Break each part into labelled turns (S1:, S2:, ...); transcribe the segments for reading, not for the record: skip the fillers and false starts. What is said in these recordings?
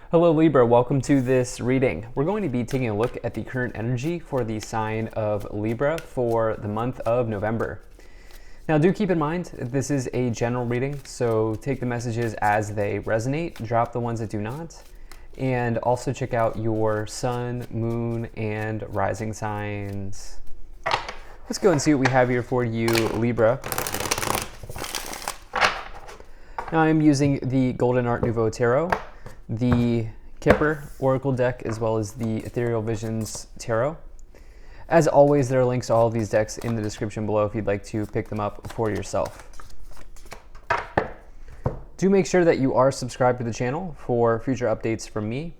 S1: Hello Libra, welcome to this reading. We're going to be taking a look at the current energy for the sign of Libra for the month of November. Now do keep in mind, this is a general reading, so take the messages as they resonate, drop the ones that do not, and also check out your sun, moon, and rising signs. Let's go and see what we have here for you, Libra. Now I'm using the Golden Art Nouveau Tarot, the Kipper Oracle deck, as well as the Ethereal Visions Tarot. As always, there are links to all of these decks in the description below if you'd like to pick them up for yourself. Do make sure that you are subscribed to the channel for future updates from me.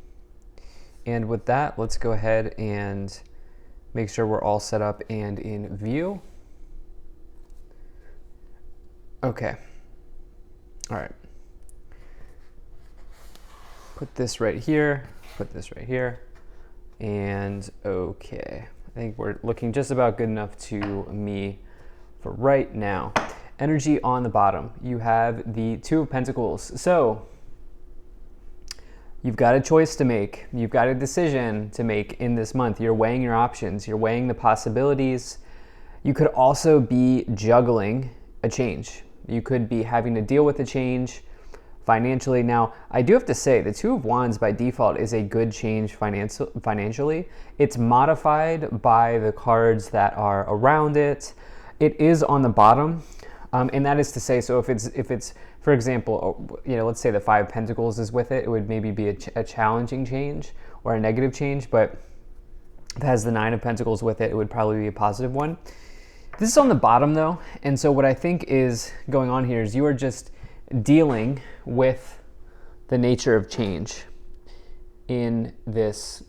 S1: And with that, let's go ahead and make sure we're all set up and in view. Okay. All right. Put this right here, put this right here, and okay. I think we're looking just about good enough to me for right now. Energy on the bottom, you have the Two of Pentacles. So you've got a choice to make. You've got a decision to make in this month. You're weighing your options. You're weighing the possibilities. You could also be juggling a change. You could be having to deal with a change financially. Now, I do have to say, the Two of Wands by default is a good change financially. It's modified by the cards that are around it. It is on the bottom, and that is to say, so if it's for example, let's say the Five of Pentacles is with it, it would maybe be a challenging change or a negative change, but if it has the Nine of Pentacles with it, it would probably be a positive one. This is on the bottom though, and so what I think is going on here is you are just dealing with the nature of change in this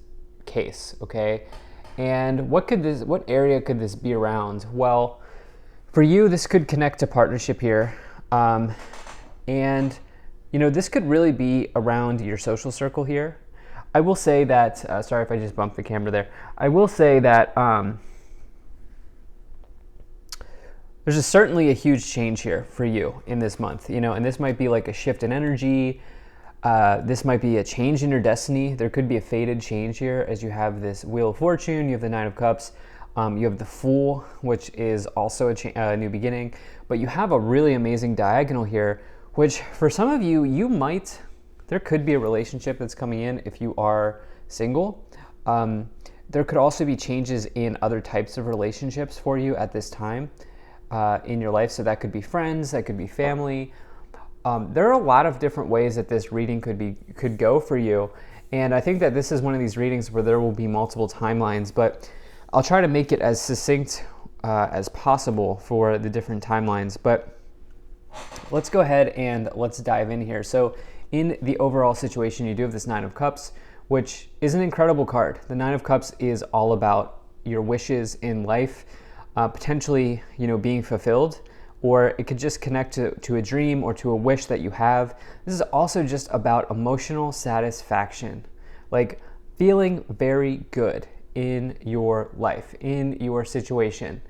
S1: case, okay? And what area could this be around? Well, for you, this could connect to partnership here. And this could really be around your social circle here. I will say that, sorry if I just bumped the camera there. I will say that there's certainly a huge change here for you in this month, and this might be like a shift in energy. This might be a change in your destiny. There could be a fated change here as you have this Wheel of Fortune, you have the Nine of Cups, you have the Fool, which is also a new beginning, but you have a really amazing diagonal here, which for some of you, there could be a relationship that's coming in if you are single. There could also be changes in other types of relationships for you at this time. In your life, so that could be friends, that could be family. There are a lot of different ways that this reading could go for you, and I think that this is one of these readings where there will be multiple timelines, but I'll try to make it as succinct as possible for the different timelines. But let's go ahead and let's dive in here. So in the overall situation, you do have this Nine of Cups, which is an incredible card. The Nine of Cups is all about your wishes in life, potentially, being fulfilled, or it could just connect to a dream or to a wish that you have. This is also just about emotional satisfaction, like feeling very good in your life, in your situation,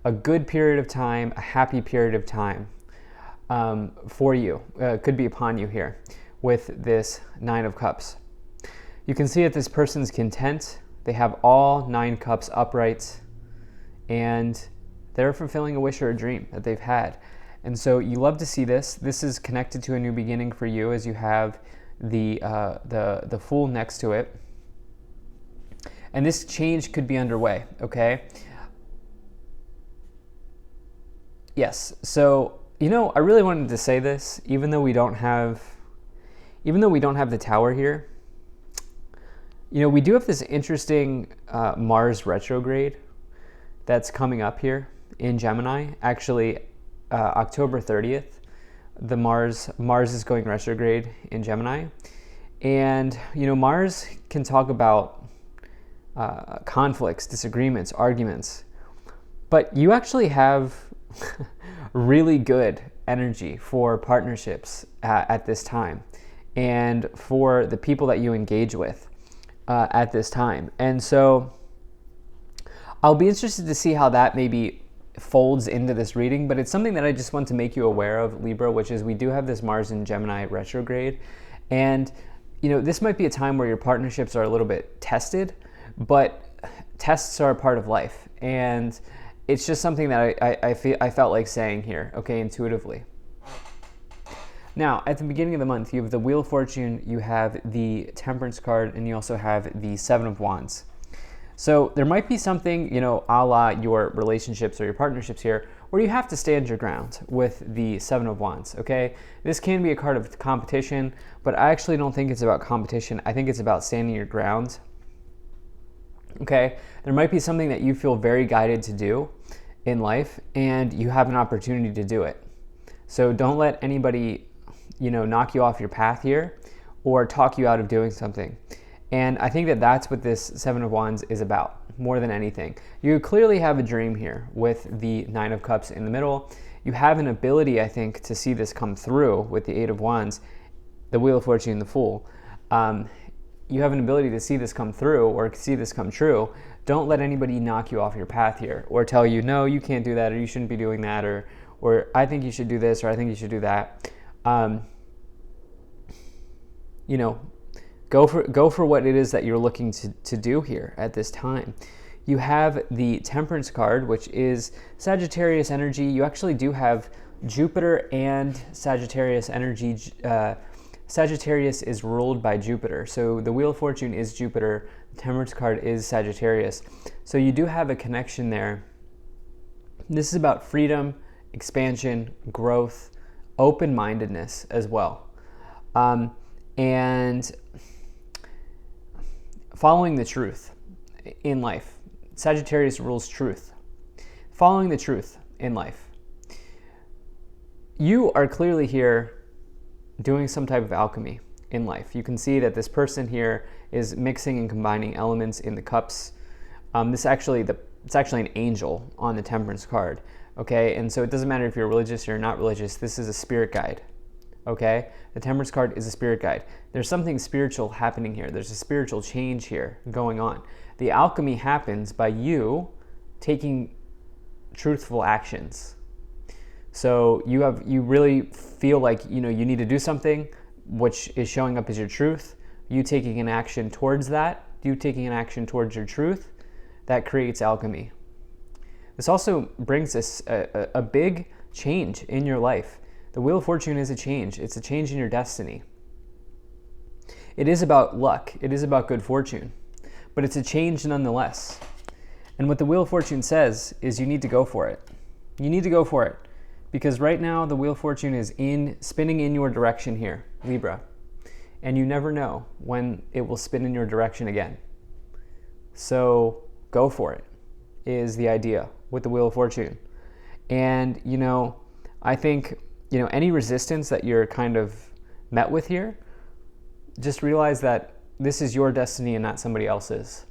S1: a good period of time, a happy period of time for you, could be upon you here with this Nine of Cups. You can see that this person's content. They have all 9 cups upright, and they're fulfilling a wish or a dream that they've had. And so you love to see this. This is connected to a new beginning for you as you have the Fool next to it. And this change could be underway, okay? Yes, so, I really wanted to say this, even though we don't have the Tower here. We do have this interesting Mars retrograde that's coming up here in Gemini. Actually, October 30th, the Mars is going retrograde in Gemini. And, Mars can talk about conflicts, disagreements, arguments. But you actually have really good energy for partnerships at this time, and for the people that you engage with at this time. And so I'll be interested to see how that maybe folds into this reading, but it's something that I just want to make you aware of, Libra, which is we do have this Mars in Gemini retrograde. And this might be a time where your partnerships are a little bit tested, but tests are a part of life. And it's just something that I felt like saying here, okay, intuitively. Now, at the beginning of the month, you have the Wheel of Fortune, you have the Temperance card, and you also have the Seven of Wands. So there might be something, a la your relationships or your partnerships here, where you have to stand your ground with the Seven of Wands, okay? This can be a card of competition, but I actually don't think it's about competition. I think it's about standing your ground, okay? There might be something that you feel very guided to do in life, and you have an opportunity to do it. So don't let anybody, knock you off your path here or talk you out of doing something. And I think that that's what this Seven of Wands is about, more than anything. You clearly have a dream here with the Nine of Cups in the middle. You have an ability, I think, to see this come through with the Eight of Wands, the Wheel of Fortune, the Fool. You have an ability to see this come through or see this come true. Don't let anybody knock you off your path here or tell you, no, you can't do that, or you shouldn't be doing that, or I think you should do this, or I think you should do that. Go for what it is that you're looking to do here at this time. You have the Temperance card, which is Sagittarius energy. You actually do have Jupiter and Sagittarius energy. Sagittarius is ruled by Jupiter. So the Wheel of Fortune is Jupiter. The Temperance card is Sagittarius. So you do have a connection there. This is about freedom, expansion, growth, open-mindedness as well. And following the truth in life. Sagittarius rules truth. Following the truth in life. You are clearly here doing some type of alchemy in life. You can see that this person here is mixing and combining elements in the cups. It's actually an angel on the Temperance card. Okay, and so it doesn't matter if you're religious or not religious. This is a spirit guide. Okay, the Temperance card is a spirit guide. There's something spiritual happening here. There's a spiritual change here going on. The alchemy happens by you taking truthful actions. So you really feel like you need to do something, which is showing up as your truth. You taking an action towards that, you taking an action towards your truth, that creates alchemy. This also brings us a big change in your life. The Wheel of Fortune is a change. It's a change in your destiny. It is about luck. It is about good fortune. But it's a change nonetheless. And what the Wheel of Fortune says is you need to go for it. You need to go for it. Because right now the Wheel of Fortune is spinning in your direction here, Libra. And you never know when it will spin in your direction again. So go for it, is the idea with the Wheel of Fortune. And, I think, any resistance that you're kind of met with here, just realize that this is your destiny and not somebody else's.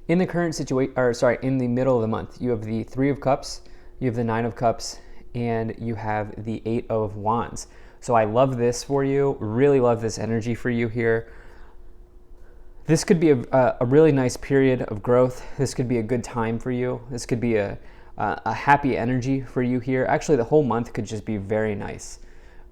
S1: In the current situation, in the middle of the month, you have the Three of Cups, you have the Nine of Cups, and you have the Eight of Wands. So I love this for you, really love this energy for you here. This could be a really nice period of growth. This could be a good time for you. This could be a happy energy for you here. Actually, the whole month could just be very nice.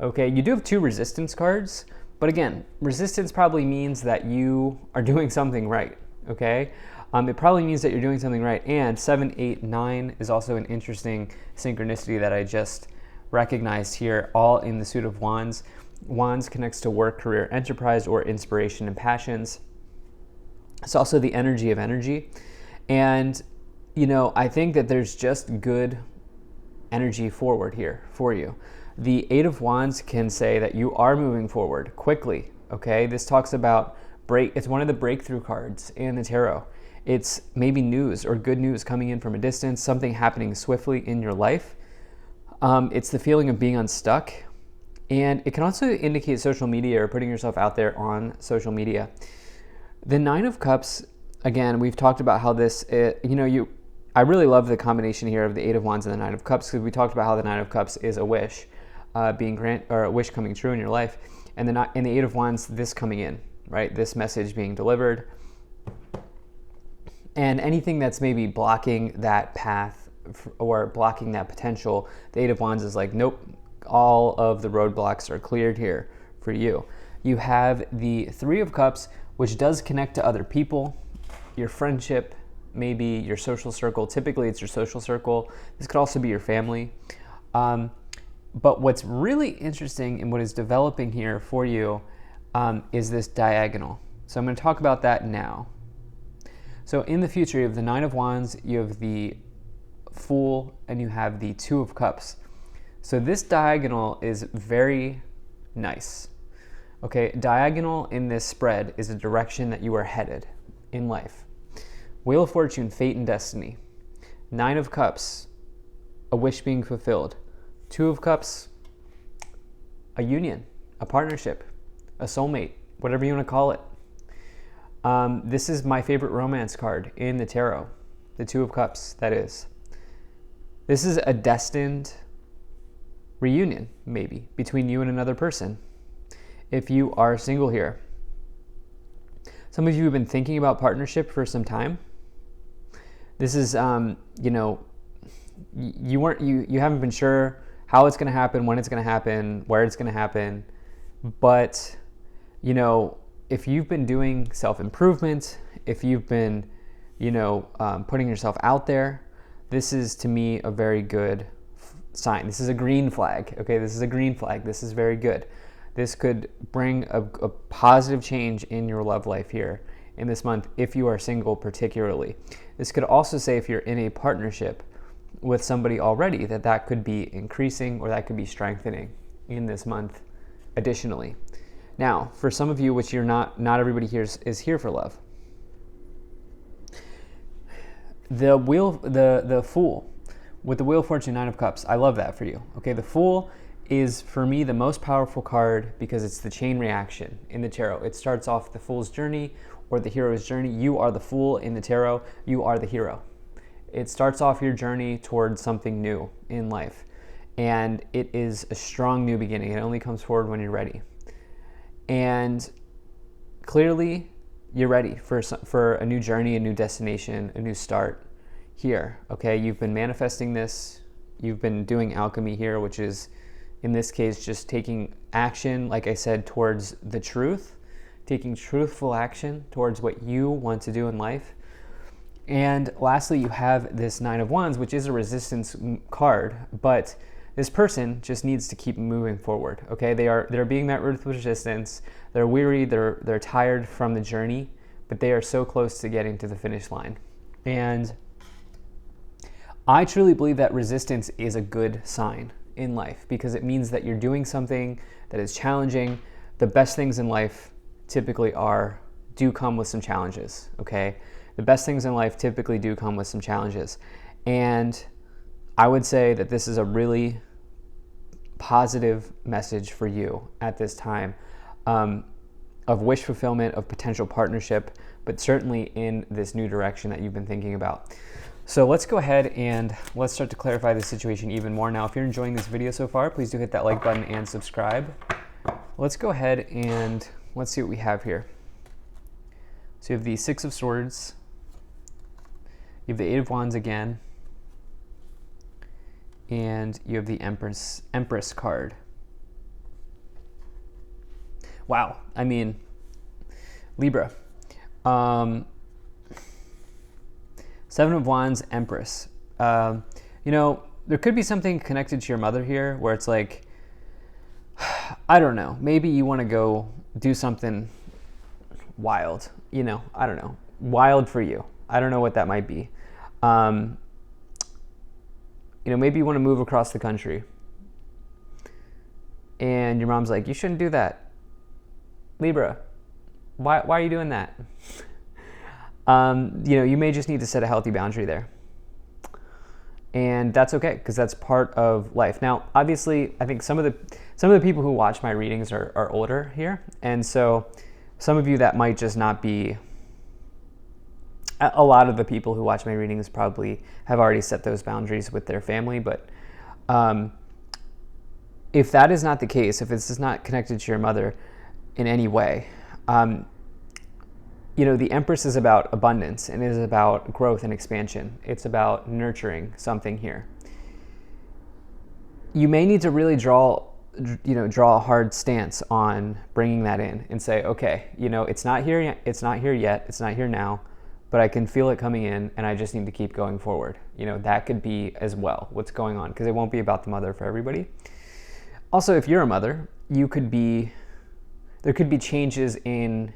S1: Okay, you do have two resistance cards, but again, resistance probably means that you are doing something right, okay? It probably means that you're doing something right, and 7, 8, 9 is also an interesting synchronicity that I just recognized here, all in the suit of Wands. Wands connects to work, career, enterprise, or inspiration and passions. It's also the energy of energy, and I think that there's just good energy forward here for you. The Eight of Wands can say that you are moving forward quickly, okay? This talks about it's one of the breakthrough cards in the tarot. It's maybe news or good news coming in from a distance, something happening swiftly in your life. It's the feeling of being unstuck. And it can also indicate social media or putting yourself out there on social media. The Nine of Cups, again, we've talked about how this, I really love the combination here of the Eight of Wands and the Nine of Cups, because we talked about how the Nine of Cups is a wish a wish coming true in your life, and the Eight of Wands, this coming in, right? This message being delivered, and anything that's maybe blocking that path or blocking that potential, the Eight of Wands is like, nope, all of the roadblocks are cleared here for you. You have the Three of Cups, which does connect to other people, your friendship, maybe your social circle. Typically, it's your social circle. This could also be your family. But what's really interesting and what is developing here for you is this diagonal. So I'm going to talk about that now. So in the future, you have the Nine of Wands, you have the Fool, and you have the Two of Cups. So this diagonal is very nice. Okay, diagonal in this spread is a direction that you are headed in life. Wheel of Fortune, fate and destiny. Nine of Cups, a wish being fulfilled. Two of Cups, a union, a partnership, a soulmate, whatever you want to call it. This is my favorite romance card in the tarot, the Two of Cups, that is. This is a destined reunion, maybe, between you and another person. If you are single here, some of you have been thinking about partnership for some time. This is, you haven't been sure how it's going to happen, when it's going to happen, where it's going to happen. But, if you've been doing self-improvement, if you've been, putting yourself out there, this is, to me, a very good sign. This is a green flag. Okay, this is a green flag. This is very good. This could bring a positive change in your love life here in this month, if you are single particularly. This could also say if you're in a partnership with somebody already, that could be increasing or that could be strengthening in this month additionally. Now, for some of you, which you're not everybody here is here for love. The Fool, with the Wheel of Fortune, Nine of Cups, I love that for you. Okay, the Fool is, for me, the most powerful card because it's the chain reaction in the tarot. It starts off the Fool's journey or the hero's journey. You are the Fool in the tarot. You are the hero. It starts off your journey towards something new in life. And it is a strong new beginning. It only comes forward when you're ready. And clearly, you're ready for a new journey, a new destination, a new start here. Okay, you've been manifesting this. You've been doing alchemy here, which is, in this case, just taking action, like I said, towards the truth, taking truthful action towards what you want to do in life. And lastly, you have this Nine of Wands, which is a resistance card, but this person just needs to keep moving forward. Okay, they're being met with resistance. They're weary. They're tired from the journey, but they are so close to getting to the finish line. And I truly believe that resistance is a good sign in life because it means that you're doing something that is challenging. The best things in life typically do come with some challenges. Okay, the best things in life typically do come with some challenges, and I would say that this is a really positive message for you at this time of wish fulfillment, of potential partnership, but certainly in this new direction that you've been thinking about. So let's go ahead and let's start to clarify the situation even more. Now, if you're enjoying this video so far, please do hit that like button and subscribe. Let's go ahead and let's see what we have here. So you have the Six of Swords, you have the Eight of Wands again, and you have the Empress card. Wow, I mean, Libra. Seven of Wands, Empress. There could be something connected to your mother here where it's like, I don't know, maybe you want to go do something wild, I don't know, wild for you. I don't know what that might be. Maybe you want to move across the country and your mom's like, you shouldn't do that. Libra, why are you doing that? You may just need to set a healthy boundary there. And that's okay, because that's part of life. Now, obviously, I think some of the people who watch my readings are older here. And so some of you that might just not be, a lot of the people who watch my readings probably have already set those boundaries with their family. But if that is not the case, if this is not connected to your mother in any way, the Empress is about abundance and it is about growth and expansion. It's about nurturing something here. You may need to really draw draw a hard stance on bringing that in and say, okay, it's not here yet, it's not here yet, it's not here now, but I can feel it coming in and I just need to keep going forward. That could be as well what's going on, because it won't be about the mother for everybody. Also, if you're a mother, there could be changes in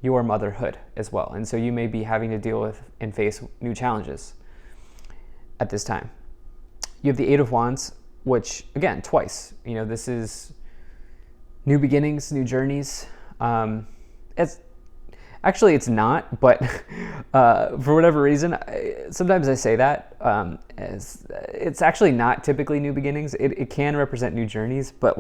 S1: your motherhood as well. And so you may be having to deal with and face new challenges at this time. You have the Eight of Wands, which, again, twice. This is new beginnings, new journeys. It's not, but for whatever reason, sometimes I say that. It's actually not typically new beginnings. It can represent new journeys, but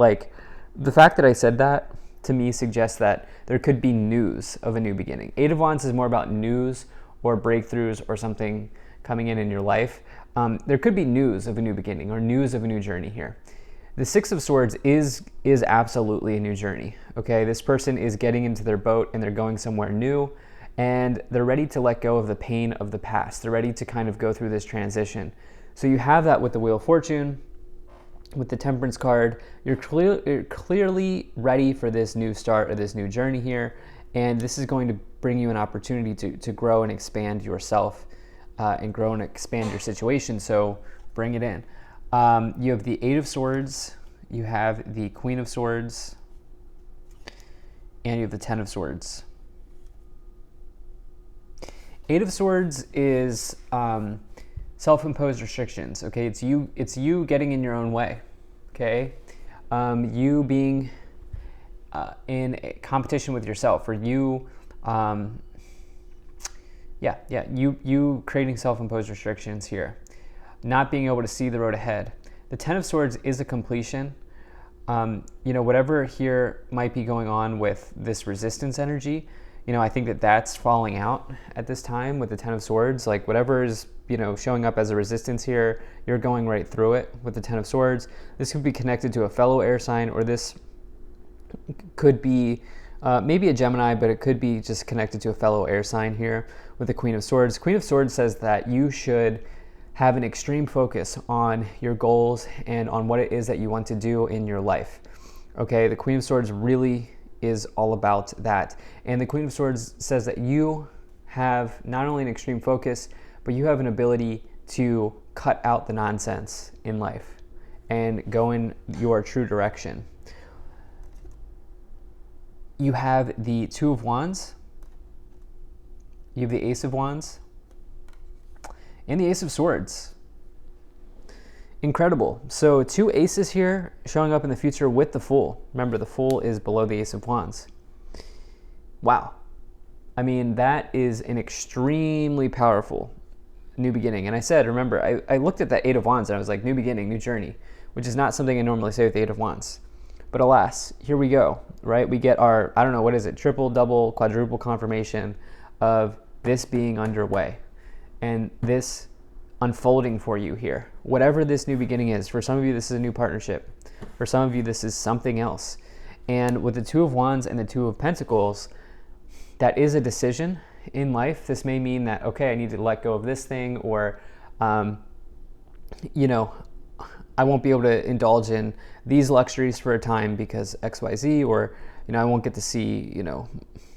S1: the fact that I said that to me suggests that there could be news of a new beginning. Eight of Wands is more about news or breakthroughs or something coming in your life. There could be news of a new beginning or news of a new journey here. The Six of Swords is absolutely a new journey, okay? This person is getting into their boat and they're going somewhere new, and they're ready to let go of the pain of the past. They're ready to kind of go through this transition. So you have that with the Wheel of Fortune, with the Temperance card. You're clearly ready for this new start or this new journey here, and this is going to bring you an opportunity to grow and expand yourself and grow and expand your situation, so bring it in. You have the Eight of Swords, you have the Queen of Swords, and you have the Ten of Swords. Eight of Swords is self-imposed restrictions, okay? It's you getting in your own way, okay? You being in a competition with yourself, or you creating self-imposed restrictions here. Not being able to see the road ahead. The Ten of Swords is a completion. Whatever here might be going on with this resistance energy, I think that's falling out at this time with the Ten of Swords. Whatever is, showing up as a resistance here, you're going right through it with the Ten of Swords. This could be connected to a fellow air sign, or this could be maybe a Gemini, but it could be just connected to a fellow air sign here with the Queen of Swords. Queen of Swords says that you should have an extreme focus on your goals and on what it is that you want to do in your life. Okay, the Queen of Swords really is all about that. And the Queen of Swords says that you have not only an extreme focus, but you have an ability to cut out the nonsense in life and go in your true direction. You have the Two of Wands, you have the Ace of Wands, and the Ace of Swords. Incredible. So 2 aces here showing up in the future with the Fool. Remember, the Fool is below the Ace of Wands. Wow. I mean, that is an extremely powerful new beginning. And I said, remember, I looked at that Eight of Wands and I was like, new beginning, new journey, which is not something I normally say with the Eight of Wands. But alas, here we go, right? We get our, I don't know, what is it, triple, double, quadruple confirmation of this being underway and this unfolding for you here. Whatever this new beginning is, for some of you, this is a new partnership. For some of you, this is something else. And with the Two of Wands and the Two of Pentacles, that is a decision in life. This may mean that, okay, I need to let go of this thing, or, I won't be able to indulge in these luxuries for a time because XYZ, or, I won't get to see,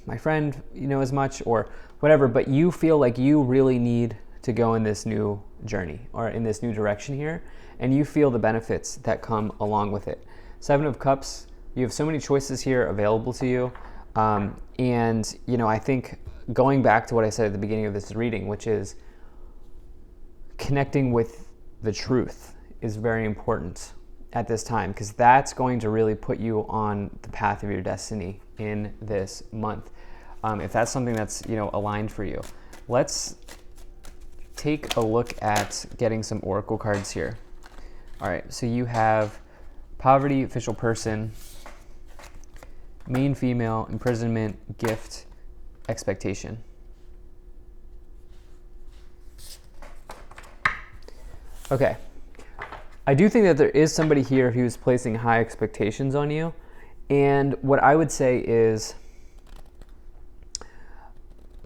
S1: my friend, as much, or whatever, but you feel like you really need to go in this new journey or in this new direction here, and you feel the benefits that come along with it. Seven of Cups, you have so many choices here available to you. And, I think going back to what I said at the beginning of this reading, which is connecting with the truth is very important at this time, because that's going to really put you on the path of your destiny in this month. If that's something that's, aligned for you. Let's take a look at getting some oracle cards here. All right, so you have poverty, official person, main female, imprisonment, gift, expectation. Okay. I do think that there is somebody here who's placing high expectations on you. And what I would say is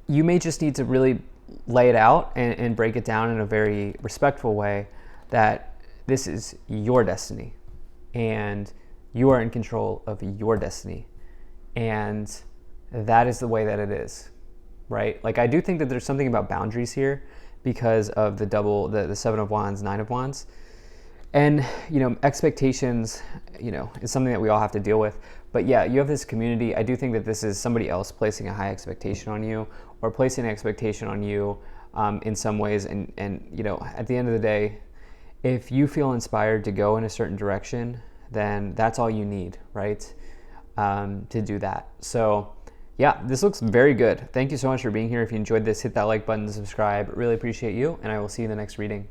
S1: you may just need to really lay it out and break it down in a very respectful way that this is your destiny and You are in control of your destiny. And that is the way that it is, right? Like, I do think that there's something about boundaries here because of the Seven of Wands, Nine of Wands. And, expectations, is something that we all have to deal with. But yeah, you have this community. I do think that this is somebody else placing a high expectation on you, or placing an expectation on you in some ways. And, at the end of the day, if you feel inspired to go in a certain direction, then that's all you need, right? To do that. So yeah, this looks very good. Thank you so much for being here. If you enjoyed this, hit that like button, subscribe. Really appreciate you, and I will see you in the next reading.